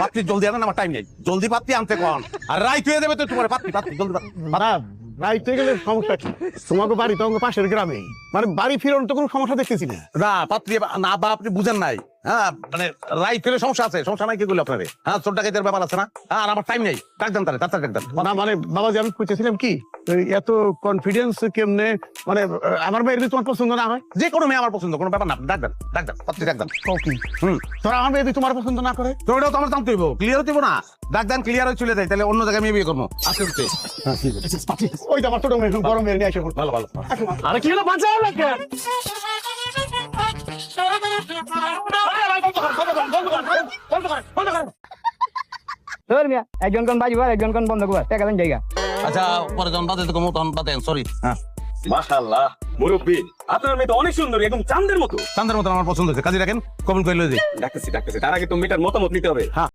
পাত্রী জলদি আনেন, আমার টাইম নেই। জলদি পাত্রী আনতে কোন, আর রাইত হয়ে যাবে তো তোমার। পাত্রী পাত্রী জলদি না রাইতে গেলে সমস্যা কি? তোমাকে বাড়ি তো আমাকে পাশের গ্রামে, মানে বাড়ি ফিরন তো কোনো সমস্যা দেখতেছি না। না পাত্রী না, বা আপনি বুঝেন নাই। হ্যাঁ মানে রাইত ফেলে সমস্যা আছে, সমস্যা নাই কি করলে আপনারে? হ্যাঁ ছোট ডাকাতের ব্যাপার আছে না, আর আমার টাইম নেই। ডাক দেন তারে, তাড়াতাড়ি ডাক দেন। না মানে বাবাজি আমি খুঁজেছিলাম কি এত কনফিডেন্স কেমনে, মানে আমার মেয়ের যদি তোমার পছন্দ না হয়? যে কোনো মেয়ে আমার পছন্দ, কোনো ব্যাপার না। ডাক দেন, ডাক দেন, পাত্রী ডাক দেন। ওকে তোরা আমার মেয়ে যদি তোমার পছন্দ না করে? তো ওটাও তো আমার জানতে হইব, ক্লিয়ার হতে হইব না। ডাক দেন, ক্লিয়ার হয়ে চলে যায়, তাহলে অন্য জায়গায় মেয়ে বিয়ে করবো। আজকে উঠতে ওই তো আমার ছোট মেয়ে বড় মেয়ে নিয়ে আসে। ভালো ভালো। আরে কি হলো বাঁচাও না কেন? একজন কোন বাজিবার, একজন কোন বন্ধ করবার, টাকা দেন জায়গা। আচ্ছা পরে যখন বাদে তো কমো তখন বাদেন, সরি। হ্যাঁ মাশাআল্লাহ মুরব্বি, আপনার মেয়ে তো অনেক সুন্দর, একদম চাঁদের মতো। চান্দের মতন আমার পছন্দ হয়েছে, কাজে রাখেন, কবুল করে লয়ে যাই। ডাকতেছি, তার আগে তো মেয়েটার মতামত নিতে হবে।